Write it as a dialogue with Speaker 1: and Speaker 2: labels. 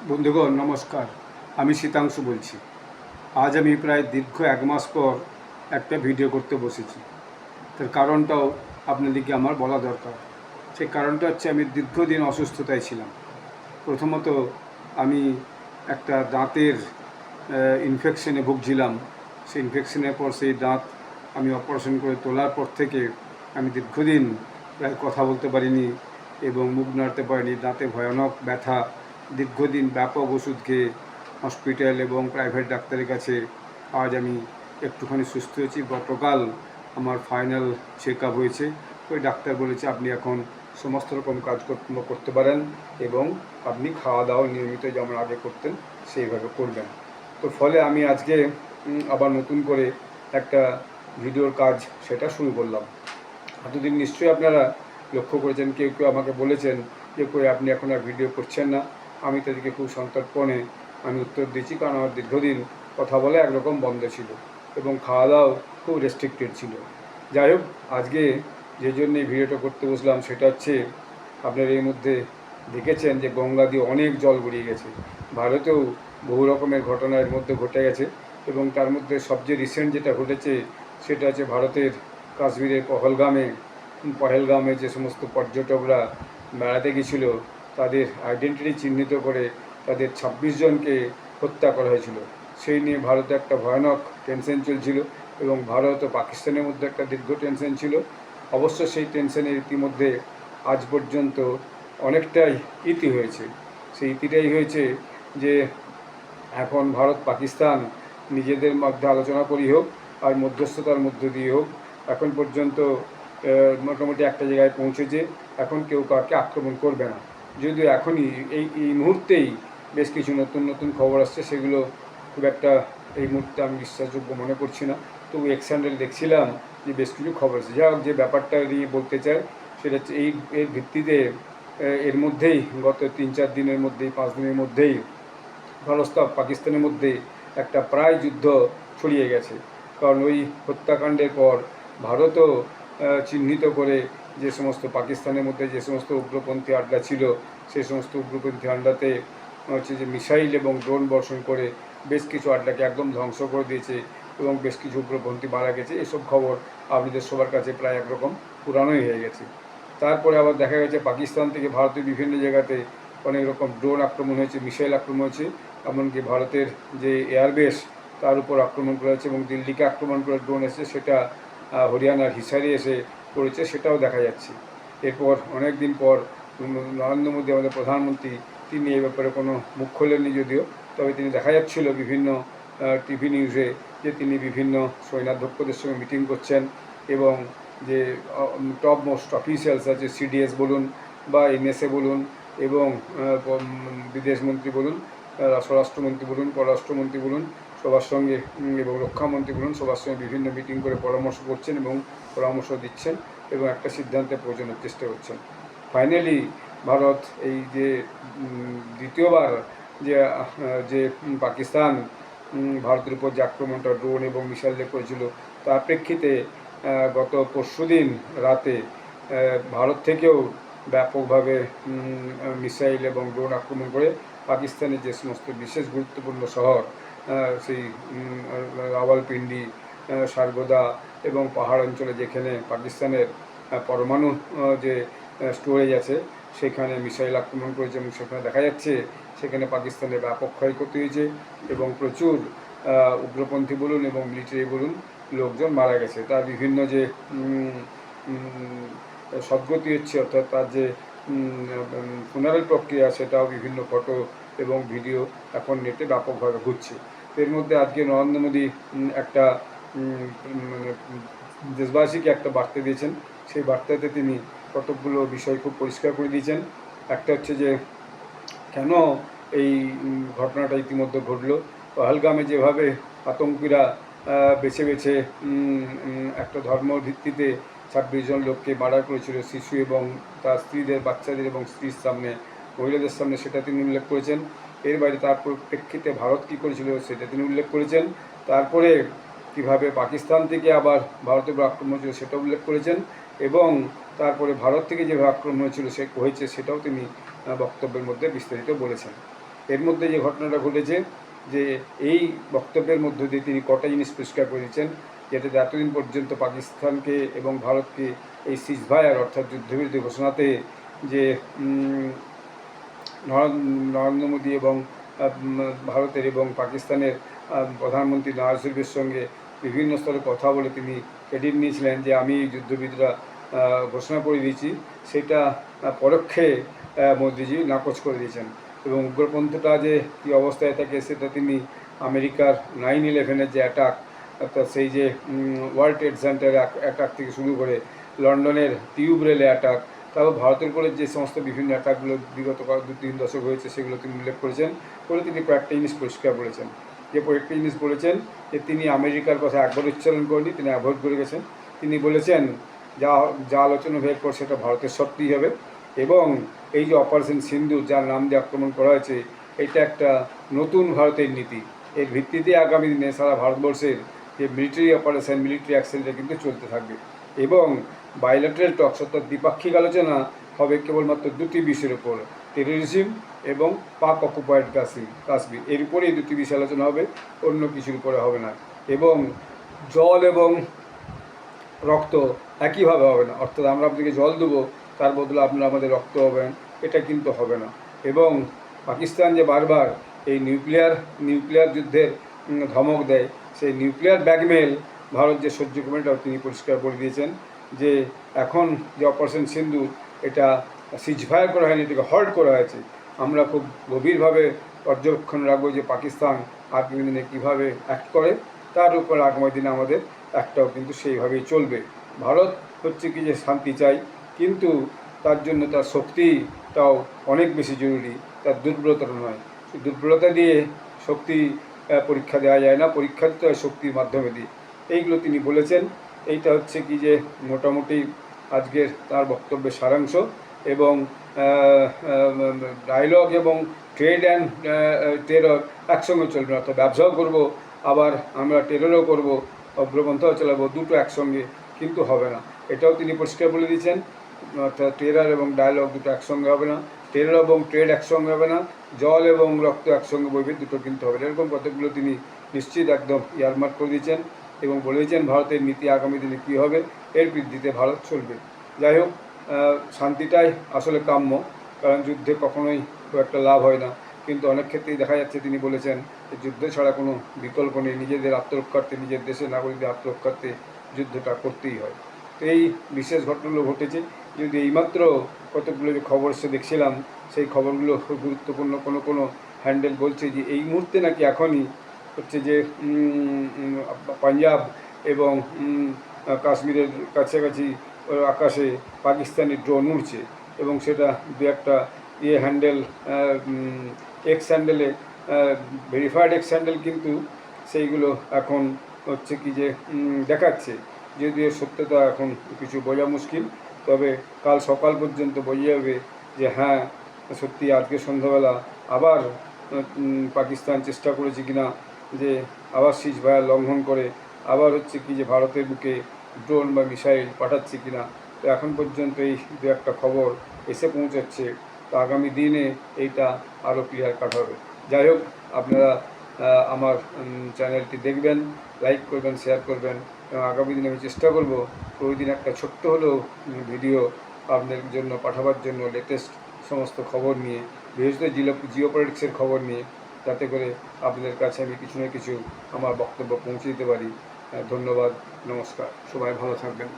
Speaker 1: বন্ধুগণ নমস্কার, আমি শীতাংশু বলছি। আজ আমি প্রায় দীর্ঘ 1 মাস পর একটা ভিডিও করতে বসেছি। তার কারণটাও আপনাদেরকে আমার বলা দরকার। সেই কারণটা হচ্ছে আমি দীর্ঘদিন অসুস্থতায় ছিলাম। প্রথমত আমি একটা দাঁতের ইনফেকশনে ভুগছিলাম। সেই ইনফেকশনের পর সেই দাঁত আমি অপারেশন করে তোলার পর থেকে আমি দীর্ঘদিন প্রায় কথা বলতে পারিনি এবং মুখ নাড়তে পারিনি। দাঁতে ভয়ানক ব্যথা, দীর্ঘদিন ব্যাপক ওষুধ খেয়ে হসপিটাল এবং প্রাইভেট ডাক্তারের কাছে আজ আমি একটুখানি সুস্থ হয়েছি। গতকাল আমার ফাইনাল চেক আপ হয়েছে। ওই ডাক্তার বলেছে আপনি এখন সমস্ত রকম কাজকর্ম করতে পারেন এবং আপনি খাওয়া দাওয়া নিয়মিত যেমন আগে করতেন সেইভাবে করবেন। তো ফলে আমি আজকে আবার নতুন করে একটা ভিডিওর কাজ সেটা শুরু করলাম। এতদিন নিশ্চয়ই আপনারা লক্ষ্য করেছেন, কেউ কেউ আমাকে বলেছেন যে কই আপনি এখন আর ভিডিও করছেন না। আমি তাদেরকে খুব সন্তর্পণে আমি উত্তর দিচ্ছি, কারণ আমার দীর্ঘদিন কথা বলা একরকম বন্ধ ছিল এবং খাওয়া দাওয়াও খুব রেস্ট্রিক্টেড ছিল। যাই হোক, আজকে যে জন্য এই ভিডিওটা করতে বসলাম সেটা হচ্ছে, আপনারা এর মধ্যে দেখেছেন যে গঙ্গা দিয়ে অনেক জল গড়িয়ে গেছে। ভারতেও বহু রকমের ঘটনা এর মধ্যে ঘটে গেছে এবং তার মধ্যে সবচেয়ে রিসেন্ট যেটা ঘটেছে সেটা হচ্ছে ভারতের কাশ্মীরের পহেলগামে যে সমস্ত পর্যটকরা বেড়াতে গিয়েছিল তাদের আইডেন্টিটি চিহ্নিত করে তাদের 26 জনকে হত্যা করা হয়েছিল। সেই নিয়ে ভারতে একটা ভয়ানক টেনশন চলছিল এবং ভারত ও পাকিস্তানের মধ্যে একটা দীর্ঘ টেনশন ছিল। অবশ্য সেই টেনশনের ইতিমধ্যে আজ পর্যন্ত অনেকটাই ইতি হয়েছে। সেই ইতিটাই হয়েছে যে এখন ভারত পাকিস্তান নিজেদের মধ্যে আলোচনা করি হোক আর মধ্যস্থতার মধ্য দিয়ে হোক, এখন পর্যন্ত মোটামুটি একটা জায়গায় পৌঁছেছে। এখন কেউ কাউকে আক্রমণ করবে না। যদিও এখনই এই মুহূর্তেই বেশ কিছু নতুন নতুন খবর আসছে, সেগুলো খুব একটা এই মুহূর্তে আমি বিশ্বাসযোগ্য মনে করছি না। তবু এক্সহ্যান্ডেল দেখছিলাম যে বেশ কিছু খবর আছে। যা হোক, যে ব্যাপারটা নিয়ে বলতে চাই সেটা হচ্ছে এর ভিত্তিতে এর মধ্যেই গত 3-4 দিনের মধ্যেই 5 দিনের মধ্যেই ভারত পাকিস্তানের মধ্যে একটা প্রায় যুদ্ধ ছড়িয়ে গেছে। কারণ ওই হত্যাকাণ্ডের পর ভারতও চিহ্নিত করে যে সমস্ত পাকিস্তানের মধ্যে যে সমস্ত উগ্রপন্থী আড্ডা ছিল সেই সমস্ত উগ্রপন্থী আড্ডাতে হচ্ছে যে মিসাইল এবং ড্রোন বর্ষণ করে বেশ কিছু আড্ডাকে একদম ধ্বংস করে দিয়েছে এবং বেশ কিছু উগ্রপন্থী মারা গেছে। এসব খবর আপনাদের সবার কাছে প্রায় একরকম পুরানোই হয়ে গেছে। তারপরে আবার দেখা গেছে পাকিস্তান থেকে ভারতের বিভিন্ন জায়গাতে অনেক রকম ড্রোন আক্রমণ হয়েছে, মিসাইল আক্রমণ হয়েছে, এমনকি ভারতের যে এয়ারবেস তার উপর আক্রমণ করা হয়েছে এবং দিল্লিকে আক্রমণ করে ড্রোন এসে সেটা হরিয়ানার হিসারে এসে পড়েছে, সেটাও দেখা যাচ্ছে। এরপর অনেক দিন পর নরেন্দ্র মোদী আমাদের প্রধানমন্ত্রী, তিনি এই ব্যাপারে কোনো মুখ খোলেননি যদিও, তবে তিনি দেখা যাচ্ছিল বিভিন্ন টিভি নিউজে যে তিনি বিভিন্ন সৈন্যাধ্যক্ষদের সঙ্গে মিটিং করছেন এবং যে টপ মোস্ট অফিসিয়ালস আছে, সিডিএস বলুন বা এনএসএ বলুন এবং বিদেশমন্ত্রী বলুন, স্বরাষ্ট্রমন্ত্রী বলুন, পররাষ্ট্রমন্ত্রী বলুন, সবার সঙ্গে এবং রক্ষামন্ত্রী বলুন, সবার সঙ্গে বিভিন্ন মিটিং করে পরামর্শ করছেন এবং পরামর্শ দিচ্ছেন এবং একটা সিদ্ধান্তে পৌঁছানোর চেষ্টা করছেন। ফাইনালি ভারত এই যে দ্বিতীয়বার যে যে পাকিস্তান ভারতের উপর যে আক্রমণটা ড্রোন এবং মিসাইল দিয়ে করেছিল, তার প্রেক্ষিতে গত পরশুদিন রাতে ভারত থেকেও ব্যাপকভাবে মিসাইল এবং ড্রোন আক্রমণ করে পাকিস্তানের যে সমস্ত বিশেষ গুরুত্বপূর্ণ শহর, সেই রাওয়ালপিন্ডি, সারগোদা এবং পাহাড় অঞ্চলে যেখানে পাকিস্তানের পরমাণু যে স্টোরেজ আছে সেখানে মিসাইল আক্রমণ করেছে এবং সেখানে দেখা যাচ্ছে সেখানে পাকিস্তানের ব্যাপক ক্ষয়ক্ষতি হয়েছে এবং প্রচুর উগ্রপন্থী বলুন এবং মিলিটারি বলুন লোকজন মারা গেছে। তার বিভিন্ন যে সদ্গতি হচ্ছে, অর্থাৎ তার যে ফুনারাল প্রক্রিয়া, সেটাও বিভিন্ন ফটো এবং ভিডিও এখন নেটে ব্যাপকভাবে ঘুরছে। এর মধ্যে আজকে নরেন্দ্র মোদী একটা দেশবাসীকে একটা বার্তা দিয়েছেন। সেই বার্তাতে তিনি কতকগুলো বিষয় খুব পরিষ্কার করে দিয়েছেন। একটা হচ্ছে যে কেন এই ঘটনাটা ইতিমধ্যে ঘটলো। পহেলগামে যেভাবে আতঙ্কীরা বেছে বেছে একটা ধর্ম ভিত্তিতে 26 জন লোককে মার্ডার করেছিল, শিশু এবং তার স্ত্রীদের, বাচ্চাদের এবং স্ত্রীর সামনে, মহিলাদের সামনে, সেটা তিনি উল্লেখ করেছেন। এর বাইরে তার প্রেক্ষিতে ভারত কী করেছিল সেটা তিনি উল্লেখ করেছেন। তারপরে কীভাবে পাকিস্তান থেকে আবার ভারতের উপর আক্রমণ হয়েছিল সেটা উল্লেখ করেছেন এবং তারপরে ভারত থেকে যেভাবে আক্রমণ হয়েছে সেটাও তিনি বক্তব্যের মধ্যে বিস্তারিত বলেছেন। এর মধ্যে যে ঘটনাটা ঘটেছে, যে এই বক্তব্যের মধ্য দিয়ে তিনি কটা জিনিস পরিষ্কার করেছেন, যেটাতে এতদিন পর্যন্ত পাকিস্তানকে এবং ভারতকে এই সিজফায়ার অর্থাৎ যুদ্ধবিরতি ঘোষণাতে যে নরেন্দ্র মোদী এবং ভারতের এবং পাকিস্তানের প্রধানমন্ত্রী নওয়াজ শরীফের সঙ্গে বিভিন্ন স্তরে কথা বলে তিনি ক্রেডিট নিয়েছিলেন যে আমি যুদ্ধবিরতিটা ঘোষণা করে দিয়েছি, সেটা পরোক্ষে মোদিজি নাকচ করে দিয়েছেন। এবং উগ্রপন্থীটা যে কী অবস্থায় থাকে সেটা তিনি আমেরিকার 9/11-এর যে অ্যাটাক, অর্থাৎ সেই যে ওয়ার্ল্ড ট্রেড সেন্টার অ্যাটাক থেকে শুরু করে লন্ডনের টিউব রেলে অ্যাটাক, তারপর ভারতের উপরে যে সমস্ত বিভিন্ন অ্যাটাকগুলো বিগত 2-3 দশক হয়েছে সেগুলো তিনি উল্লেখ করেছেন। করে তিনি কয়েকটা জিনিস পরিষ্কার বলেছেন, যে কয়েকটা জিনিস বলেছেন যে তিনি আমেরিকার কথা একবার উচ্চারণ করেনি, তিনি অ্যাভয়েড করে গেছেন। তিনি বলেছেন যা যা আলোচনা হয়ে পর সেটা ভারতের সত্যিই হবে, এবং এই যে অপারেশন সিন্দুর যার নাম দিয়ে আক্রমণ করা হয়েছে, এটা একটা নতুন ভারতের নীতি। এর ভিত্তিতে আগামী দিনে সারা ভারতবর্ষের যে মিলিটারি অপারেশন, মিলিটারি অ্যাকশনটা কিন্তু চলতে থাকবে। এবং বাইলেটারাল টক্স অর্থাৎ দ্বিপাক্ষিক আলোচনা হবে কেবলমাত্র দুটি বিষয়ের উপর, টেরোরিজম এবং পাক অকুপায়েড কাশ্মীর। এর উপরে এই দুটি বিষয় আলোচনা হবে, অন্য কিছুর উপরে হবে না। এবং জল এবং রক্ত একইভাবে হবে না, অর্থাৎ আমরা আপনাকে জল দেবো তার বদলে আপনারা আমাদের রক্ত হবেন, এটা কিন্তু হবে না। এবং পাকিস্তান যে বারবার এই নিউক্লিয়ার যুদ্ধের ধমক দেয়, সেই নিউক্লিয়ার ব্ল্যাকমেল ভারত যে সহ্য করবে এটাও তিনি পরিষ্কার করে দিয়েছেন। যে এখন যে অপারেশন সিন্দুর, এটা সিজফায়ার করা হয়নি, এটাকে হল্ট করা হয়েছে। আমরা খুব গভীরভাবে পর্যবেক্ষণ রাখবো যে পাকিস্তান আগামী দিনে কীভাবে অ্যাক্ট করে, তার উপর আগামী দিনে আমাদের একটাও কিন্তু সেইভাবেই চলবে। ভারত হচ্ছে কি যে শান্তি চাই, কিন্তু তার জন্য তার শক্তিটাও অনেক বেশি জরুরি, তার দুর্বলতা নয়। দুর্বলতা দিয়ে শক্তি পরীক্ষা দেওয়া যায় না, পরীক্ষা দিতে হয় শক্তির মাধ্যমে দিয়ে। এইগুলো তিনি বলেছেন। এইটা হচ্ছে কি যে মোটামুটি আজকের তার বক্তব্যের সারাংশ। এবং ডায়লগ এবং ট্রেড অ্যান্ড টেরর একসঙ্গে চলবে না, অর্থাৎ ব্যবসাও করবো, আবার আমরা টেররও করবো, অগ্রপন্থাও চালাবো, দুটো একসঙ্গে কিন্তু হবে না। এটাও তিনি পরিষ্কার বলে দিয়েছেন। অর্থাৎ টেরর এবং ডায়লগ দুটো একসঙ্গে হবে না, টেরর এবং ট্রেড একসঙ্গে হবে না, জল এবং রক্ত একসঙ্গে বইবে, দুটো কিন্তু হবে। এরকম কতগুলো তিনি নিশ্চিত একদম ইয়ারমার্ক করে দিয়েছেন এবং বলেছেন ভারতের নীতি আগামী দিনে কী হবে, এর ভিত্তিতে ভারত চলবে। যাই হোক, শান্তিটাই আসলে কাম্য, কারণ যুদ্ধে কখনোই খুব একটা লাভ হয় না, কিন্তু অনেক ক্ষেত্রেই দেখা যাচ্ছে তিনি বলেছেন যে যুদ্ধ ছাড়া কোনো বিকল্প নেই, নিজেদের আত্মরক্ষার্থে, নিজের দেশের নাগরিকদের আত্মরক্ষার্থে যুদ্ধটা করতেই হয়। তো এই বিশেষ ঘটনাগুলো ঘটেছে। যদি এইমাত্র কতগুলো যে খবর এসে দেখছিলাম, সেই খবরগুলো খুব গুরুত্বপূর্ণ। কোনো হ্যান্ডেল বলছে যে এই মুহূর্তে নাকি এখনই হচ্ছে যে পাঞ্জাব এবং কাশ্মীরের কাছাকাছি আকাশে পাকিস্তানি ড্রোন উড়ছে, এবং সেটা দু একটা হ্যান্ডেল, এক্স হ্যান্ডেলে, ভেরিফাইড এক্স হ্যান্ডেল, কিন্তু সেইগুলো এখন হচ্ছে কি যে দেখাচ্ছে। যদিও সত্যতা এখন কিছু বোঝা মুশকিল, তবে কাল সকাল পর্যন্ত বোঝা যাবে যে হ্যাঁ সত্যি আজকে সন্ধ্যাবেলা আবার পাকিস্তান চেষ্টা করেছে কিনা যে আবার সিজফায়ার লঙ্ঘন করে আবার হচ্ছে কি যে ভারতের বুকে ড্রোন বা মিসাইল পাঠাচ্ছে কিনা। তো এখন পর্যন্ত এই দু একটা খবর এসে পৌঁছাচ্ছে, তো আগামী দিনে এইটা আরও ক্লিয়ার কাট হবে। যাই হোক, আপনারা আমার চ্যানেলটি দেখবেন, লাইক করবেন, শেয়ার করবেন, এবং আগামী দিনে আমি চেষ্টা করব প্রতিদিন একটা ছোট্ট হলেও ভিডিও আপনাদের জন্য পাঠাবার জন্য, লেটেস্ট সমস্ত খবর নিয়ে, বিশেষত জিওপলিটিক্সের খবর নিয়ে, যাতে করে আপনাদের কাছে আমি কিছু না কিছু আমার বক্তব্য পৌঁছে দিতে পারি। ধন্যবাদ, নমস্কার, সবাই ভালো থাকবেন।